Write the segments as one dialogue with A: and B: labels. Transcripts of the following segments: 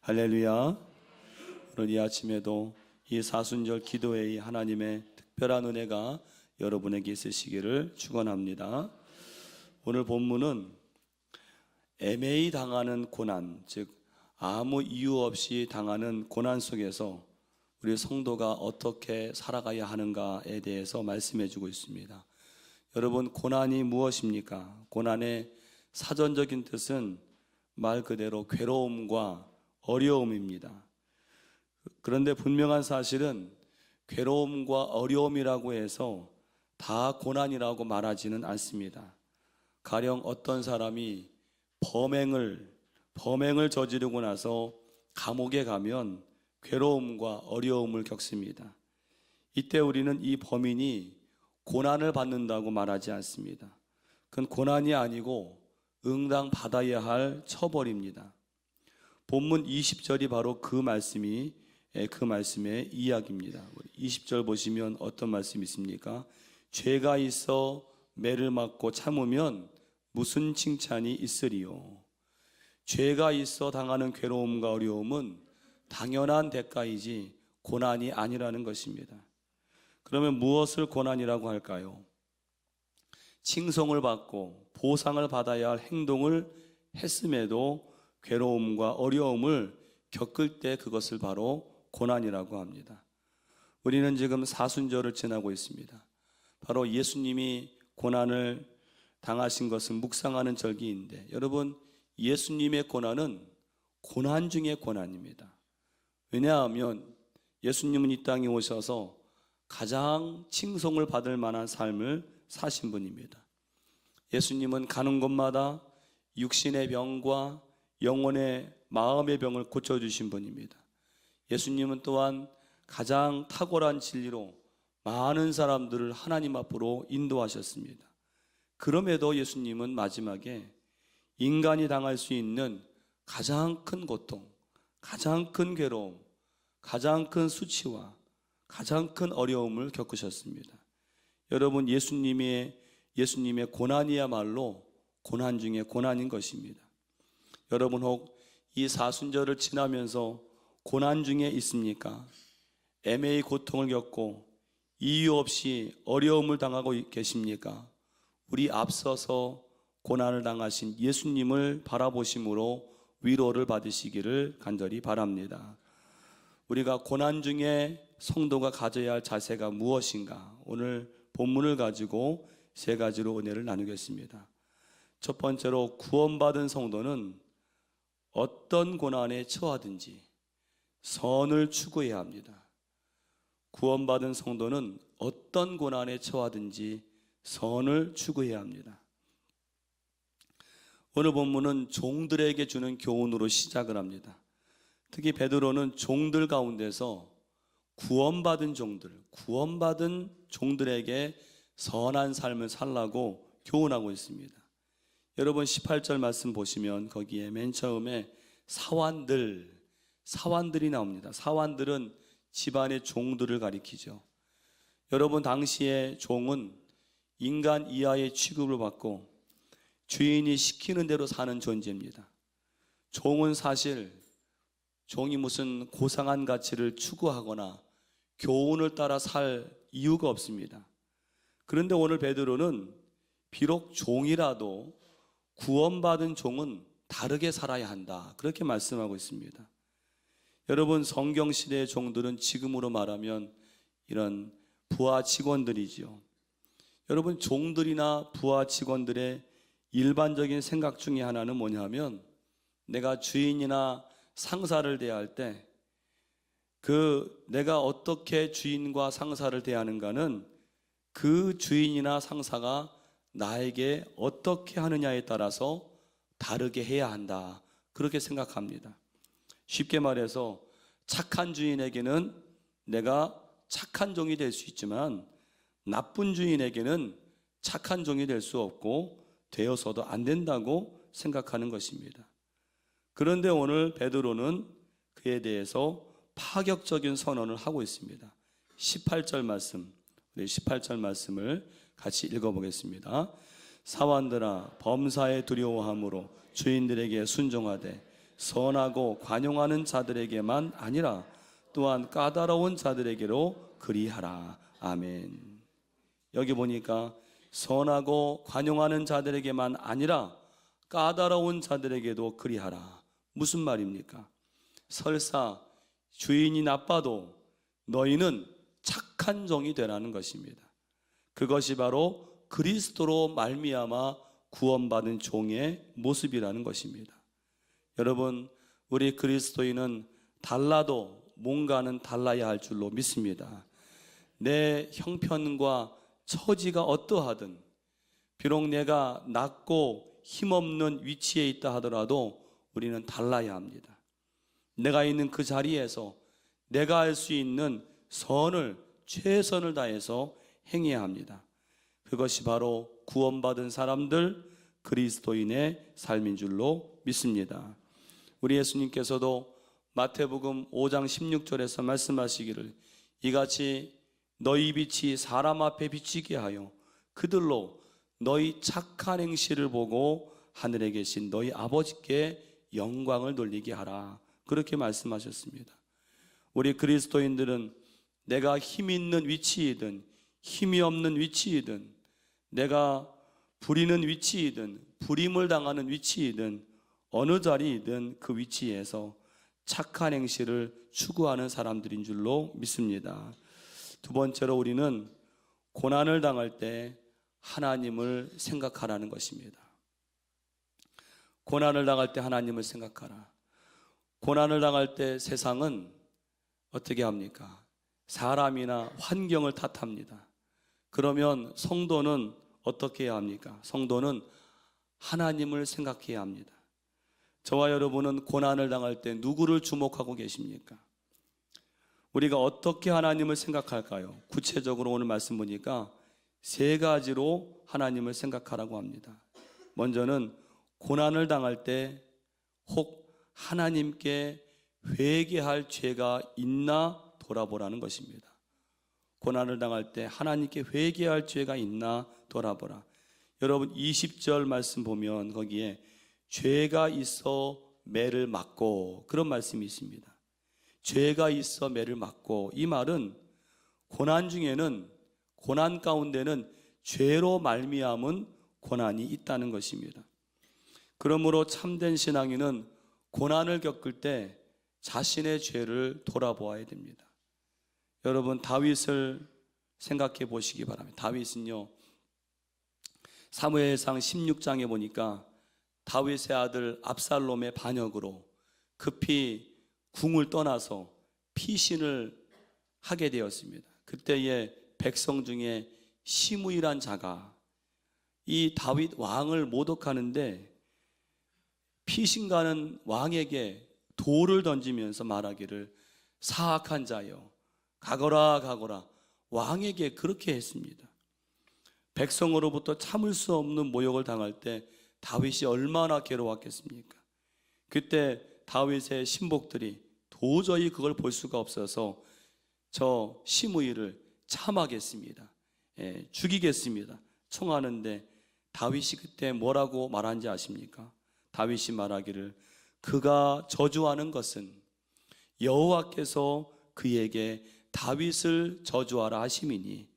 A: 할렐루야. 오늘 이 아침에도 이 사순절 기도회의 하나님의 특별한 은혜가 여러분에게 있으시기를 축원합니다. 오늘 본문은 애매히 당하는 고난, 즉 아무 이유 없이 당하는 고난 속에서 우리 성도가 어떻게 살아가야 하는가에 대해서 말씀해 주고 있습니다. 여러분, 고난이 무엇입니까? 고난의 사전적인 뜻은 말 그대로 괴로움과 어려움입니다. 그런데 분명한 사실은 괴로움과 어려움이라고 해서 다 고난이라고 말하지는 않습니다. 가령 어떤 사람이 범행을 저지르고 나서 감옥에 가면 괴로움과 어려움을 겪습니다. 이때 우리는 이 범인이 고난을 받는다고 말하지 않습니다. 그건 고난이 아니고 응당 받아야 할 처벌입니다. 본문 20절이 바로 그 말씀의 이야기입니다. 20절 보시면 어떤 말씀이 있습니까? 죄가 있어 매를 맞고 참으면 무슨 칭찬이 있으리요. 죄가 있어 당하는 괴로움과 어려움은 당연한 대가이지 고난이 아니라는 것입니다. 그러면 무엇을 고난이라고 할까요? 칭송을 받고 보상을 받아야 할 행동을 했음에도 괴로움과 어려움을 겪을 때 그것을 바로 고난이라고 합니다. 우리는 지금 사순절을 지나고 있습니다. 바로 예수님이 고난을 당하신 것을 묵상하는 절기인데, 여러분, 예수님의 고난은 고난 중에 고난입니다. 왜냐하면 예수님은 이 땅에 오셔서 가장 칭송을 받을 만한 삶을 사신 분입니다. 예수님은 가는 곳마다 육신의 병과 영혼의 마음의 병을 고쳐주신 분입니다. 예수님은 또한 가장 탁월한 진리로 많은 사람들을 하나님 앞으로 인도하셨습니다. 그럼에도 예수님은 마지막에 인간이 당할 수 있는 가장 큰 고통, 가장 큰 괴로움, 가장 큰 수치와 가장 큰 어려움을 겪으셨습니다. 여러분, 예수님의 고난이야말로 고난 중에 고난인 것입니다. 여러분, 혹 이 사순절을 지나면서 고난 중에 있습니까? 애매히 고통을 겪고 이유 없이 어려움을 당하고 계십니까? 우리 앞서서 고난을 당하신 예수님을 바라보심으로 위로를 받으시기를 간절히 바랍니다. 우리가 고난 중에 성도가 가져야 할 자세가 무엇인가? 오늘 본문을 가지고 세 가지로 은혜를 나누겠습니다. 첫 번째로, 구원받은 성도는 어떤 고난에 처하든지 선을 추구해야 합니다. 구원받은 성도는 어떤 고난에 처하든지 선을 추구해야 합니다. 오늘 본문은 종들에게 주는 교훈으로 시작을 합니다. 특히 베드로는 종들 가운데서 구원받은 종들에게 선한 삶을 살라고 교훈하고 있습니다. 여러분, 18절 말씀 보시면 거기에 맨 처음에 사환들이 나옵니다. 사환들은 집안의 종들을 가리키죠. 여러분, 당시에 종은 인간 이하의 취급을 받고 주인이 시키는 대로 사는 존재입니다. 종이 무슨 고상한 가치를 추구하거나 교훈을 따라 살 이유가 없습니다. 그런데 오늘 베드로는 비록 종이라도 구원받은 종은 다르게 살아야 한다, 그렇게 말씀하고 있습니다. 여러분, 성경 시대의 종들은 지금으로 말하면 이런 부하 직원들이지요. 여러분, 종들이나 부하 직원들의 일반적인 생각 중에 하나는 뭐냐면, 내가 주인이나 상사를 대할 때 내가 어떻게 주인과 상사를 대하는가는 그 주인이나 상사가 나에게 어떻게 하느냐에 따라서 다르게 해야 한다, 그렇게 생각합니다. 쉽게 말해서 착한 주인에게는 내가 착한 종이 될 수 있지만 나쁜 주인에게는 착한 종이 될 수 없고 되어서도 안 된다고 생각하는 것입니다. 그런데 오늘 베드로는 그에 대해서 파격적인 선언을 하고 있습니다. 18절 말씀을 같이 읽어보겠습니다. 사환들아, 범사에 두려워함으로 주인들에게 순종하되 선하고 관용하는 자들에게만 아니라 또한 까다로운 자들에게로 그리하라. 아멘. 여기 보니까 선하고 관용하는 자들에게만 아니라 까다로운 자들에게도 그리하라. 무슨 말입니까? 설사 주인이 나빠도 너희는 착한 종이 되라는 것입니다. 그것이 바로 그리스도로 말미암아 구원받은 종의 모습이라는 것입니다. 여러분, 우리 그리스도인은 달라도 뭔가는 달라야 할 줄로 믿습니다. 내 형편과 처지가 어떠하든, 비록 내가 낮고 힘없는 위치에 있다 하더라도 우리는 달라야 합니다. 내가 있는 그 자리에서 내가 할 수 있는 선을, 최선을 다해서 행해야 합니다. 그것이 바로 구원받은 사람들, 그리스도인의 삶인 줄로 믿습니다. 우리 예수님께서도 마태복음 5장 16절에서 말씀하시기를 이같이 너희 빛이 사람 앞에 비치게 하여 그들로 너희 착한 행실을 보고 하늘에 계신 너희 아버지께 영광을 돌리게 하라. 그렇게 말씀하셨습니다. 우리 그리스도인들은 내가 힘 있는 위치이든 힘이 없는 위치이든 내가 부리는 위치이든 부림을 당하는 위치이든 어느 자리이든 그 위치에서 착한 행실을 추구하는 사람들인 줄로 믿습니다. 두 번째로 우리는 고난을 당할 때 하나님을 생각하라는 것입니다. 고난을 당할 때 하나님을 생각하라. 고난을 당할 때 세상은 어떻게 합니까? 사람이나 환경을 탓합니다. 그러면 성도는 어떻게 해야 합니까? 성도는 하나님을 생각해야 합니다. 저와 여러분은 고난을 당할 때 누구를 주목하고 계십니까? 우리가 어떻게 하나님을 생각할까요? 구체적으로 오늘 말씀 보니까 세 가지로 하나님을 생각하라고 합니다. 먼저는 고난을 당할 때 혹 하나님께 회개할 죄가 있나 돌아보라는 것입니다. 고난을 당할 때 하나님께 회개할 죄가 있나 돌아보라. 여러분 20절 말씀 보면 거기에 죄가 있어 매를 맞고 그런 말씀이 있습니다. 죄가 있어 매를 맞고, 이 말은 고난 중에는, 고난 가운데는 죄로 말미암은 고난이 있다는 것입니다. 그러므로 참된 신앙인은 고난을 겪을 때 자신의 죄를 돌아보아야 됩니다. 여러분 다윗을 생각해 보시기 바랍니다. 다윗은요, 사무엘상 16장에 보니까 다윗의 아들 압살롬의 반역으로 급히 궁을 떠나서 피신을 하게 되었습니다. 그때에 백성 중에 시므이란 자가 이 다윗 왕을 모독하는데 피신 가는 왕에게 돌을 던지면서 말하기를 사악한 자여 가거라 가거라, 왕에게 그렇게 했습니다. 백성으로부터 참을 수 없는 모욕을 당할 때 다윗이 얼마나 괴로웠겠습니까? 그때 다윗의 신복들이 도저히 그걸 볼 수가 없어서 저 시므이를 참하겠습니다, 죽이겠습니다 청하는데 다윗이 그때 뭐라고 말한지 아십니까? 다윗이 말하기를 그가 저주하는 것은 여호와께서 그에게 다윗을 저주하라 하심이니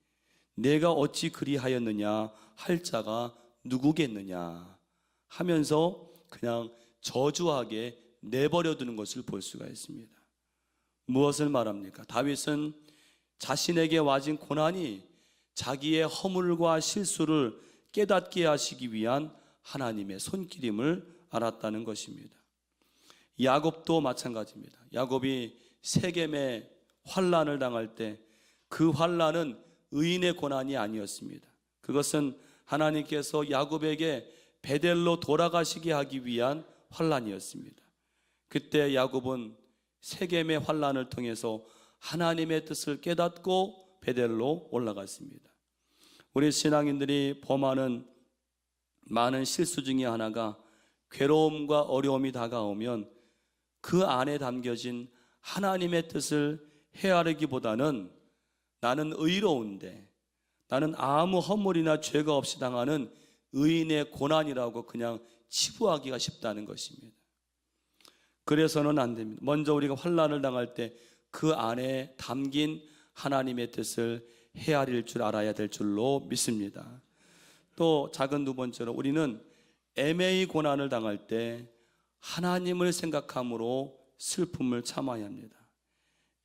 A: 내가 어찌 그리하였느냐 할 자가 누구겠느냐 하면서 그냥 저주하게 내버려 두는 것을 볼 수가 있습니다. 무엇을 말합니까? 다윗은 자신에게 와진 고난이 자기의 허물과 실수를 깨닫게 하시기 위한 하나님의 손길임을 알았다는 것입니다. 야곱도 마찬가지입니다. 야곱이 세겜의 환난을 당할 때 그 환난은 의인의 고난이 아니었습니다. 그것은 하나님께서 야곱에게 베델로 돌아가시게 하기 위한 환난이었습니다. 그때 야곱은 세겜의 환난을 통해서 하나님의 뜻을 깨닫고 베델로 올라갔습니다. 우리 신앙인들이 범하는 많은 실수 중에 하나가 괴로움과 어려움이 다가오면 그 안에 담겨진 하나님의 뜻을 헤아리기보다는 나는 의로운데, 나는 아무 허물이나 죄가 없이 당하는 의인의 고난이라고 그냥 치부하기가 쉽다는 것입니다. 그래서는 안 됩니다. 먼저 우리가 환난을 당할 때 그 안에 담긴 하나님의 뜻을 헤아릴 줄 알아야 될 줄로 믿습니다. 또 작은 두 번째로 우리는 애매히 고난을 당할 때 하나님을 생각함으로 슬픔을 참아야 합니다.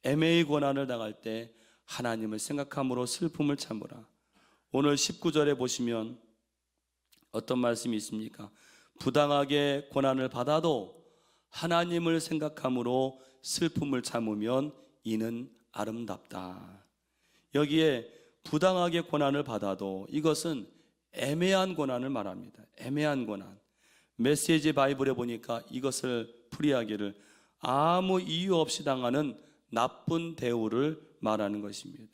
A: 애매히 고난을 당할 때 하나님을 생각함으로 슬픔을 참으라. 오늘 19절에 보시면 어떤 말씀이 있습니까? 부당하게 고난을 받아도 하나님을 생각함으로 슬픔을 참으면 이는 아름답다. 여기에 부당하게 고난을 받아도 이것은 애매한 고난을 말합니다. 애매한 고난. 메시지 바이블에 보니까 이것을 풀이하기를 아무 이유 없이 당하는 나쁜 대우를 말하는 것입니다.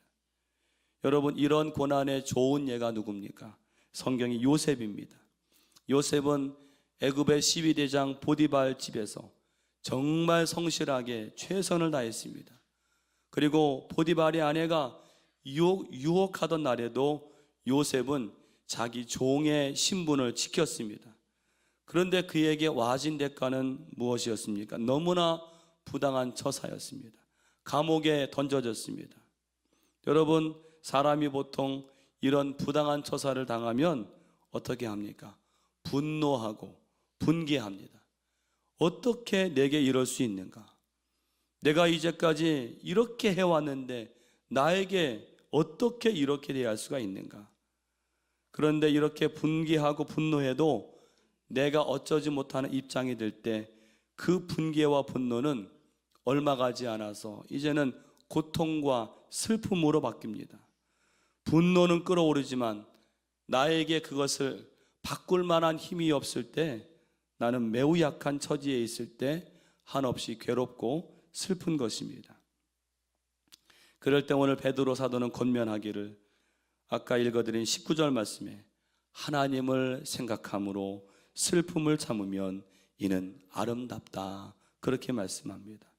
A: 여러분, 이런 고난의 좋은 예가 누굽니까? 성경이 요셉입니다. 요셉은 애굽의 12대장 보디발 집에서 정말 성실하게 최선을 다했습니다. 그리고 보디발의 아내가 유혹하던 날에도 요셉은 자기 종의 신분을 지켰습니다. 그런데 그에게 와진 대가는 무엇이었습니까? 너무나 부당한 처사였습니다. 감옥에 던져졌습니다. 여러분, 사람이 보통 이런 부당한 처사를 당하면 어떻게 합니까? 분노하고 분개합니다. 어떻게 내게 이럴 수 있는가? 내가 이제까지 이렇게 해왔는데 나에게 어떻게 이렇게 대할 수가 있는가? 그런데 이렇게 분개하고 분노해도 내가 어쩌지 못하는 입장이 될 때 그 분개와 분노는 얼마 가지 않아서 이제는 고통과 슬픔으로 바뀝니다. 분노는 끓어오르지만 나에게 그것을 바꿀 만한 힘이 없을 때, 나는 매우 약한 처지에 있을 때 한없이 괴롭고 슬픈 것입니다. 그럴 때 오늘 베드로 사도는 권면하기를 아까 읽어드린 19절 말씀에 하나님을 생각함으로 슬픔을 참으면 이는 아름답다, 그렇게 말씀합니다.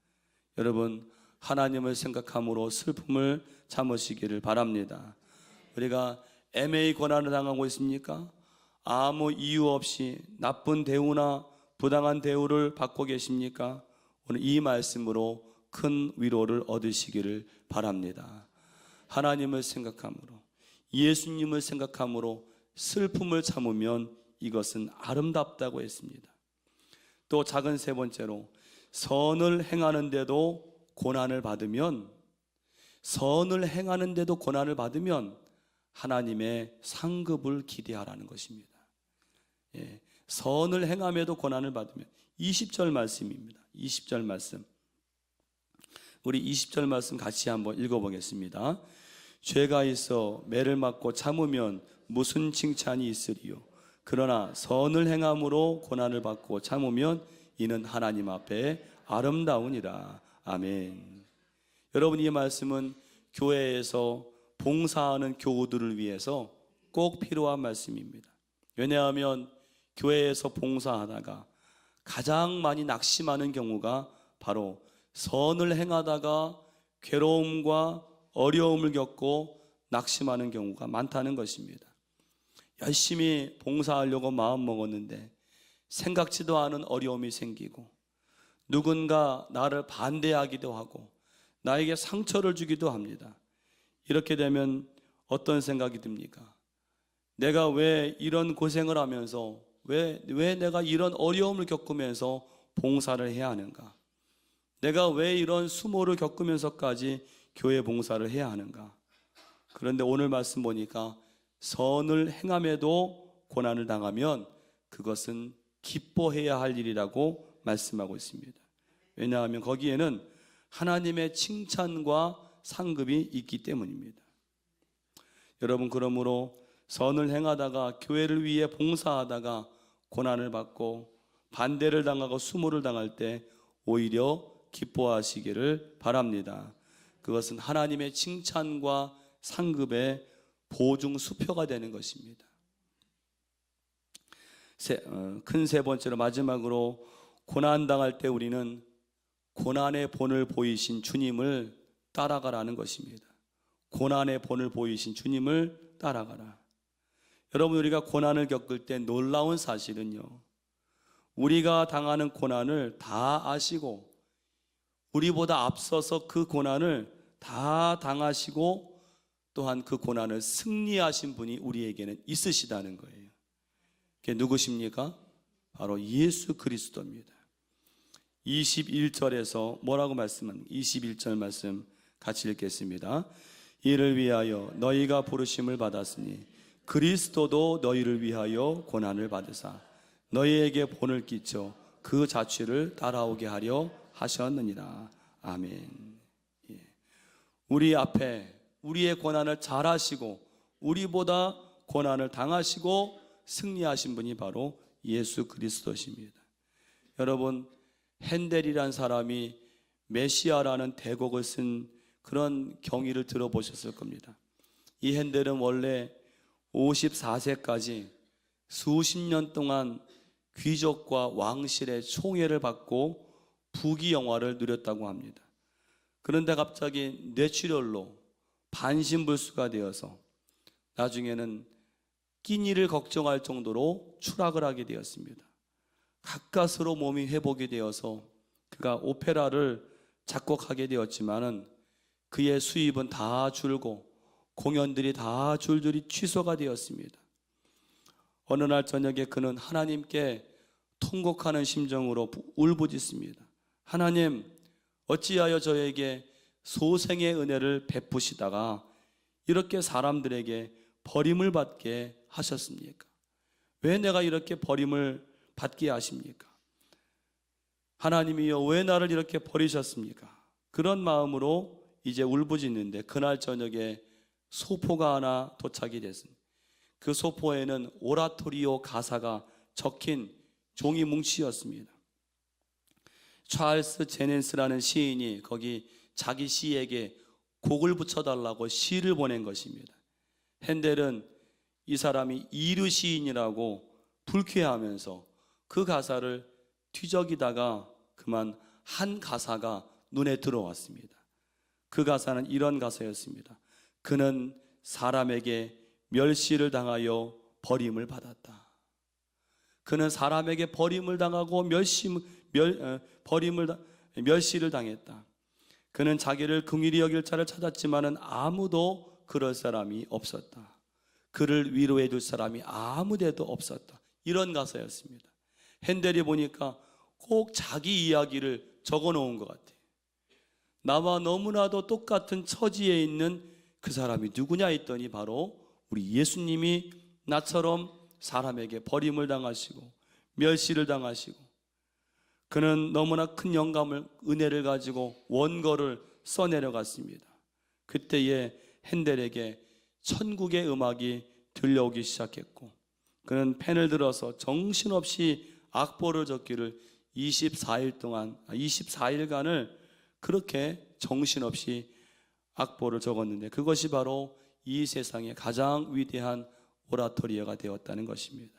A: 여러분, 하나님을 생각함으로 슬픔을 참으시기를 바랍니다. 우리가 애매히 고난을 당하고 있습니까? 아무 이유 없이 나쁜 대우나 부당한 대우를 받고 계십니까? 오늘 이 말씀으로 큰 위로를 얻으시기를 바랍니다. 하나님을 생각함으로, 예수님을 생각함으로 슬픔을 참으면 이것은 아름답다고 했습니다. 또 작은 세 번째로, 선을 행하는데도 고난을 받으면, 선을 행하는데도 고난을 받으면 하나님의 상급을 기대하라는 것입니다. 선을 행함에도 고난을 받으면, 20절 말씀입니다. 20절 말씀, 우리 20절 말씀 같이 한번 읽어보겠습니다. 죄가 있어 매를 맞고 참으면 무슨 칭찬이 있으리요? 그러나 선을 행함으로 고난을 받고 참으면 이는 하나님 앞에 아름다우니라. 아멘. 여러분, 이 말씀은 교회에서 봉사하는 교우들을 위해서 꼭 필요한 말씀입니다. 왜냐하면 교회에서 봉사하다가 가장 많이 낙심하는 경우가 바로 선을 행하다가 괴로움과 어려움을 겪고 낙심하는 경우가 많다는 것입니다. 열심히 봉사하려고 마음먹었는데 생각지도 않은 어려움이 생기고 누군가 나를 반대하기도 하고 나에게 상처를 주기도 합니다. 이렇게 되면 어떤 생각이 듭니까? 내가 왜 이런 고생을 하면서 왜 내가 이런 어려움을 겪으면서 봉사를 해야 하는가? 내가 왜 이런 수모를 겪으면서까지 교회 봉사를 해야 하는가? 그런데 오늘 말씀 보니까 선을 행함에도 고난을 당하면 그것은 기뻐해야 할 일이라고 말씀하고 있습니다. 왜냐하면 거기에는 하나님의 칭찬과 상급이 있기 때문입니다. 여러분, 그러므로 선을 행하다가 교회를 위해 봉사하다가 고난을 받고 반대를 당하고 수모를 당할 때 오히려 기뻐하시기를 바랍니다. 그것은 하나님의 칭찬과 상급의 보증 수표가 되는 것입니다. 큰 세 번째로, 마지막으로, 고난당할 때 우리는 고난의 본을 보이신 주님을 따라가라는 것입니다. 고난의 본을 보이신 주님을 따라가라. 여러분, 우리가 고난을 겪을 때 놀라운 사실은요, 우리가 당하는 고난을 다 아시고 우리보다 앞서서 그 고난을 다 당하시고 또한 그 고난을 승리하신 분이 우리에게는 있으시다는 거예요. 그게 누구십니까? 바로 예수 그리스도입니다. 21절에서 뭐라고 말씀합니까? 21절 말씀 같이 읽겠습니다. 이를 위하여 너희가 부르심을 받았으니 그리스도도 너희를 위하여 고난을 받으사 너희에게 본을 끼쳐 그 자취를 따라오게 하려 하셨느니라. 아멘. 예. 우리 앞에 우리의 고난을 잘 아시고 우리보다 고난을 당하시고 승리하신 분이 바로 예수 그리스도십니다. 여러분, 핸델이란 사람이 메시아라는 대곡을 쓴 그런 경위를 들어보셨을 겁니다. 이 핸델은 원래 54세까지 수십 년 동안 귀족과 왕실의 총애를 받고 부귀영화를 누렸다고 합니다. 그런데 갑자기 뇌출혈로 반신불수가 되어서 나중에는 끼니를 걱정할 정도로 추락을 하게 되었습니다. 가까스로 몸이 회복이 되어서 그가 오페라를 작곡하게 되었지만은 그의 수입은 다 줄고 공연들이 다 줄줄이 취소가 되었습니다. 어느 날 저녁에 그는 하나님께 통곡하는 심정으로 울부짖습니다. 하나님, 어찌하여 저에게 소생의 은혜를 베푸시다가 이렇게 사람들에게 버림을 받게 하셨습니까? 왜 내가 이렇게 버림을 받게 하십니까? 하나님이여, 왜 나를 이렇게 버리셨습니까? 그런 마음으로 이제 울부짖는데 그날 저녁에 소포가 하나 도착이 됐습니다. 그 소포에는 오라토리오 가사가 적힌 종이 뭉치였습니다. 찰스 제넨스라는 시인이 거기 자기 시에게 곡을 붙여달라고 시를 보낸 것입니다. 핸델은 이 사람이 이르 시인이라고 불쾌하면서 그 가사를 뒤적이다가 그만 한 가사가 눈에 들어왔습니다. 그 가사는 이런 가사였습니다. 그는 사람에게 멸시를 당하여 버림을 받았다. 그는 사람에게 버림을 당하고 멸시를 당했다. 그는 자기를 긍휼히 여길 자를 찾았지만은 아무도 그럴 사람이 없었다. 그를 위로해 줄 사람이 아무데도 없었다. 이런 가사였습니다. 핸델이 보니까 꼭 자기 이야기를 적어 놓은 것 같아요. 나와 너무나도 똑같은 처지에 있는 그 사람이 누구냐 했더니 바로 우리 예수님이 나처럼 사람에게 버림을 당하시고 멸시를 당하시고 그는 너무나 큰 영감을 은혜를 가지고 원고를 써내려갔습니다. 그때에 핸델에게 천국의 음악이 들려오기 시작했고 그는 펜을 들어서 정신없이 악보를 적기를 24일간을 그렇게 정신없이 악보를 적었는데 그것이 바로 이 세상의 가장 위대한 오라토리오가 되었다는 것입니다.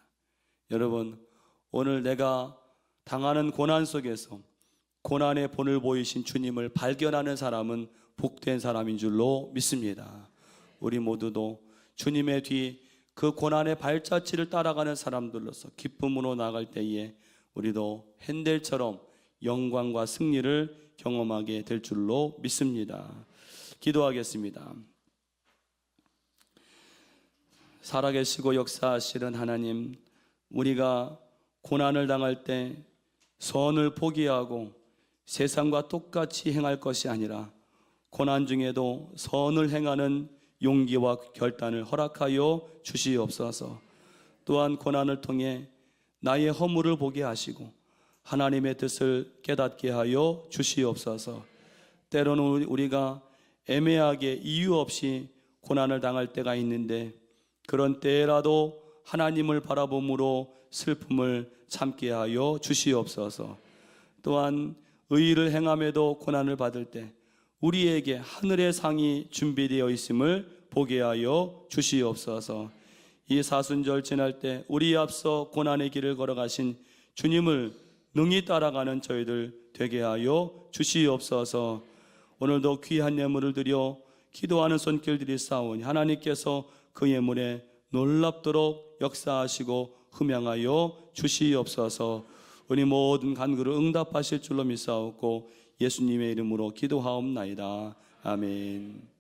A: 여러분, 오늘 내가 당하는 고난 속에서 고난의 본을 보이신 주님을 발견하는 사람은 복된 사람인 줄로 믿습니다. 우리 모두도 주님의 뒤 그 고난의 발자취를 따라가는 사람들로서 기쁨으로 나갈 때에 우리도 핸델처럼 영광과 승리를 경험하게 될 줄로 믿습니다. 기도하겠습니다. 살아계시고 역사하시는 하나님, 우리가 고난을 당할 때 선을 포기하고 세상과 똑같이 행할 것이 아니라 고난 중에도 선을 행하는 용기와 결단을 허락하여 주시옵소서. 또한 고난을 통해 나의 허물을 보게 하시고 하나님의 뜻을 깨닫게 하여 주시옵소서. 때로는 우리가 애매하게 이유 없이 고난을 당할 때가 있는데 그런 때라도 하나님을 바라봄으로 슬픔을 참게 하여 주시옵소서. 또한 의의를 행함에도 고난을 받을 때 우리에게 하늘의 상이 준비되어 있음을 보게 하여 주시옵소서. 이 사순절 지날 때 우리 앞서 고난의 길을 걸어가신 주님을 능히 따라가는 저희들 되게 하여 주시옵소서. 오늘도 귀한 예물을 드려 기도하는 손길들이 쌓오니 하나님께서 그 예물에 놀랍도록 역사하시고 흠양하여 주시옵소서. 우리 모든 간구를 응답하실 줄로 믿사옵고 예수님의 이름으로 기도하옵나이다. 아멘.